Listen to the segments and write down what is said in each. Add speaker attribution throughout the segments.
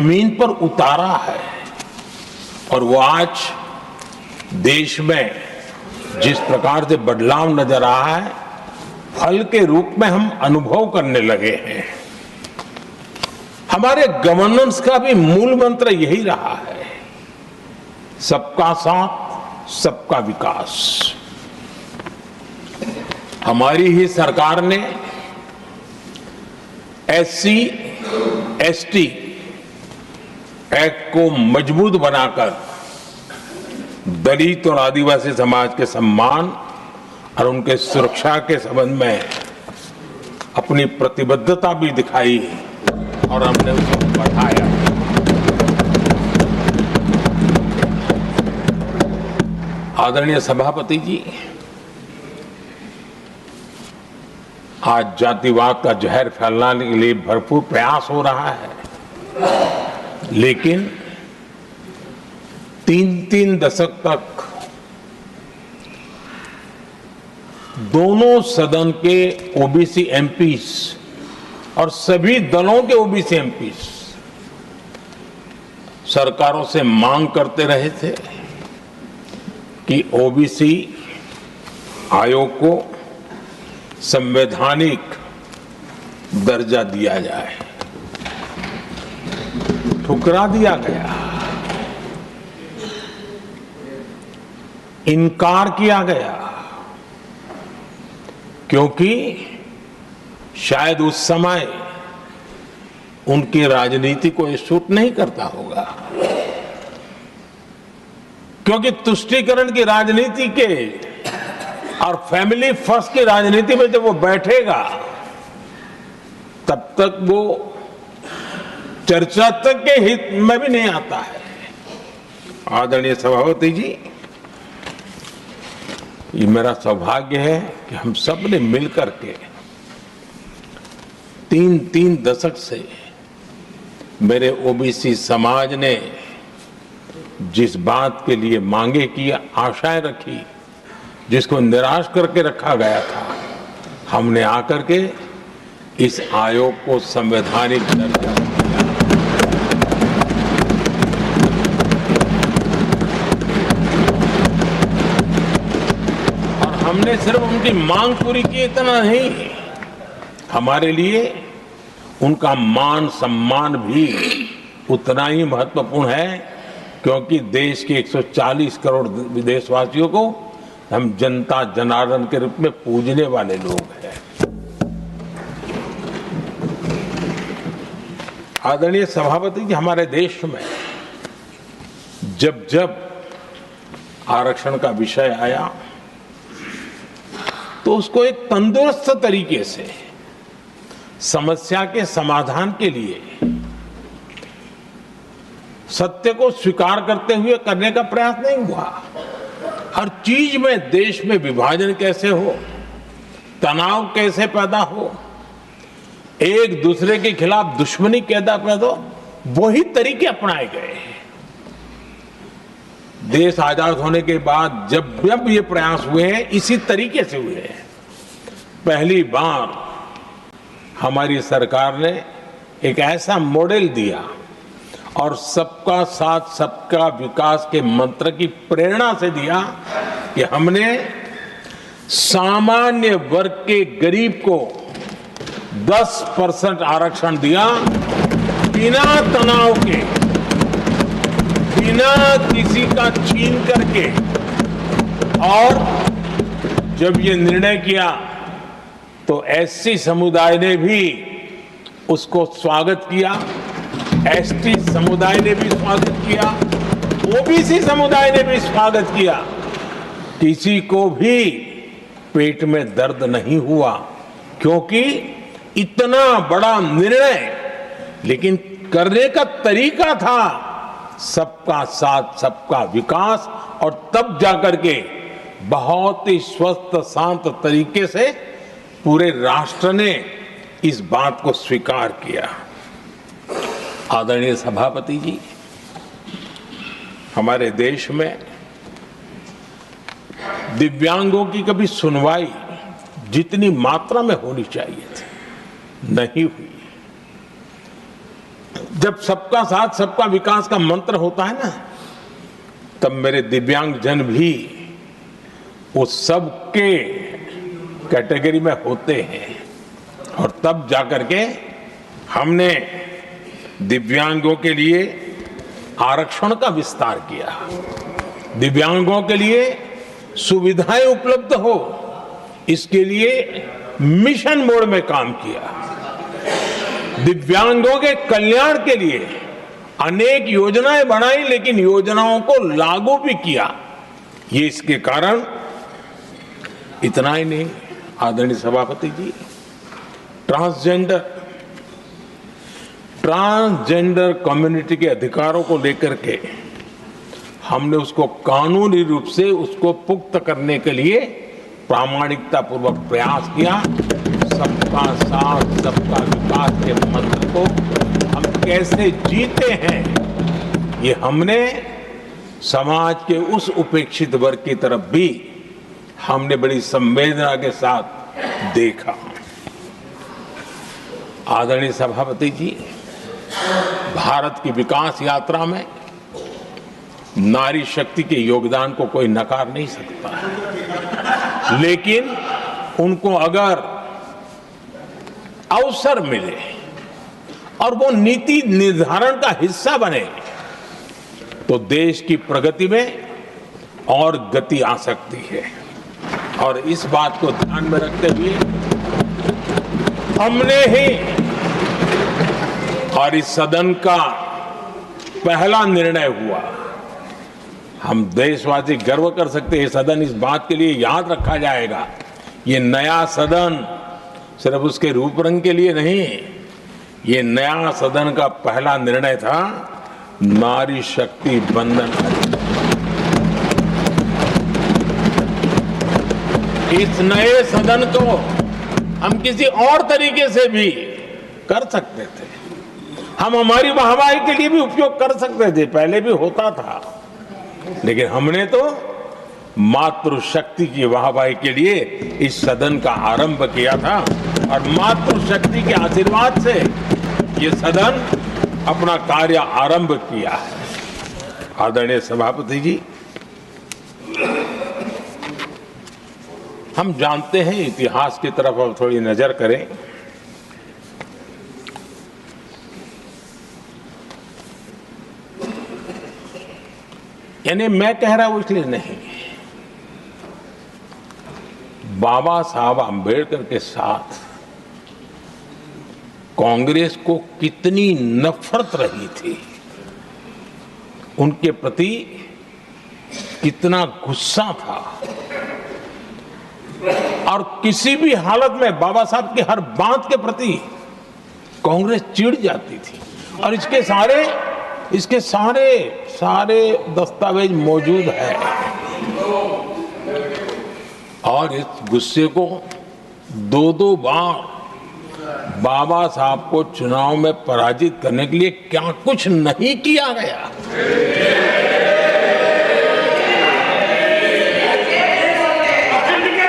Speaker 1: जमीन पर उतारा है और वो आज देश में जिस प्रकार से बदलाव नजर आ रहा है, फल के रूप में हम अनुभव करने लगे हैं। हमारे गवर्नेंस का भी मूल मंत्र यही रहा है, सबका साथ सबका विकास। हमारी ही सरकार ने SC ST एक्ट को मजबूत बनाकर दलित और आदिवासी समाज के सम्मान और उनके सुरक्षा के संबंध में अपनी प्रतिबद्धता भी दिखाई और हमने उसको बढ़ाया। आदरणीय सभापति जी, आज जातिवाद का जहर फैलाने के लिए भरपूर प्रयास हो रहा है, लेकिन 3 दशक तक दोनों सदन के OBC MPs और सभी दलों के OBC MPs सरकारों से मांग करते रहे थे कि OBC आयोग को संवैधानिक दर्जा दिया जाए। ठुकरा दिया गया, इनकार किया गया, क्योंकि शायद उस समय उनकी राजनीति को ये सूट नहीं करता होगा, क्योंकि तुष्टीकरण की राजनीति के और फैमिली फर्स्ट की राजनीति में जब वो बैठेगा तब तक वो चर्चा तक के हित में भी नहीं आता है। आदरणीय सभापति जी, ये मेरा सौभाग्य है कि हम सब ने मिलकर के 3 दशक से मेरे OBC समाज ने जिस बात के लिए मांगे की, आशाएं रखी, जिसको निराश करके रखा गया था, हमने आकर के इस आयोग को संवैधानिक दर्जा दिया। और हमने सिर्फ उनकी मांग पूरी की इतना नहीं, हमारे लिए उनका मान सम्मान भी उतना ही महत्वपूर्ण है, क्योंकि देश के 140 करोड़ देशवासियों को हम जनता जनार्दन के रूप में पूजने वाले लोग हैं। आदरणीय सभापति जी, हमारे देश में जब जब आरक्षण का विषय आया तो उसको एक तंदुरुस्त तरीके से समस्या के समाधान के लिए सत्य को स्वीकार करते हुए करने का प्रयास नहीं हुआ। हर चीज में देश में विभाजन कैसे हो, तनाव कैसे पैदा हो, एक दूसरे के खिलाफ दुश्मनी कैसे पैदा हो, वही तरीके अपनाए गए हैं। देश आजाद होने के बाद जब जब ये प्रयास हुए हैं, इसी तरीके से हुए हैं। पहली बार हमारी सरकार ने एक ऐसा मॉडल दिया और सबका साथ सबका विकास के मंत्र की प्रेरणा से दिया कि हमने सामान्य वर्ग के गरीब को 10% आरक्षण दिया, बिना तनाव के, बिना किसी का छीन करके। और जब ये निर्णय किया तो SC समुदाय ने भी उसको स्वागत किया, ST समुदाय ने भी स्वागत किया, OBC समुदाय ने भी स्वागत किया। किसी को भी पेट में दर्द नहीं हुआ, क्योंकि इतना बड़ा निर्णय, लेकिन करने का तरीका था सबका साथ सबका विकास, और तब जाकर के बहुत ही स्वस्थ शांत तरीके से पूरे राष्ट्र ने इस बात को स्वीकार किया। आदरणीय सभापति जी, हमारे देश में दिव्यांगों की कभी सुनवाई जितनी मात्रा में होनी चाहिए थी नहीं हुई। जब सबका साथ सबका विकास का मंत्र होता है ना, तब मेरे दिव्यांग जन भी उस सबके कैटेगरी में होते हैं। और तब जाकर के हमने दिव्यांगों के लिए आरक्षण का विस्तार किया, दिव्यांगों के लिए सुविधाएं उपलब्ध हो, इसके लिए मिशन मोड में काम किया। दिव्यांगों के कल्याण के लिए अनेक योजनाएं बनाई, लेकिन योजनाओं को लागू भी किया। ये इसके कारण इतना ही नहीं, आदरणीय सभापति जी, ट्रांसजेंडर कम्युनिटी के अधिकारों को लेकर के हमने उसको कानूनी रूप से उसको पुख्त करने के लिए प्रामाणिकता पूर्वक प्रयास किया। सबका साथ सबका विकास के मंत्र को हम कैसे जीते हैं, ये हमने समाज के उस उपेक्षित वर्ग की तरफ भी हमने बड़ी संवेदना के साथ देखा। आदरणीय सभापति जी, भारत की विकास यात्रा में नारी शक्ति के योगदान को कोई नकार नहीं सकता है, लेकिन उनको अगर अवसर मिले और वो नीति निर्धारण का हिस्सा बने तो देश की प्रगति में और गति आ सकती है। और इस बात को ध्यान में रखते हुए हमने ही और इस सदन का पहला निर्णय हुआ, हम देशवासी गर्व कर सकते हैं, सदन इस बात के लिए याद रखा जाएगा, ये नया सदन सिर्फ उसके रूप रंग के लिए नहीं, ये नया सदन का पहला निर्णय था नारी शक्ति बंधन। इस नए सदन को हम किसी और तरीके से भी कर सकते थे, हम हमारी वाहवाही के लिए भी उपयोग कर सकते थे, पहले भी होता था, लेकिन हमने तो मातृशक्ति की वाहवाही के लिए इस सदन का आरंभ किया था और मातृशक्ति के आशीर्वाद से ये सदन अपना कार्य आरंभ किया है। आदरणीय सभापति जी, हम जानते हैं, इतिहास की तरफ अब थोड़ी नजर करें। यानी मैं कह रहा हूं इसलिए नहीं, बाबा साहब आंबेडकर के साथ कांग्रेस को कितनी नफरत रही थी, उनके प्रति कितना गुस्सा था, और किसी भी हालत में बाबा साहब की हर बात के प्रति कांग्रेस चिढ़ जाती थी। और इसके सारे दस्तावेज मौजूद है। और इस गुस्से को दो बार बाबा साहब को चुनाव में पराजित करने के लिए क्या कुछ नहीं किया गया।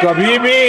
Speaker 1: कभी भी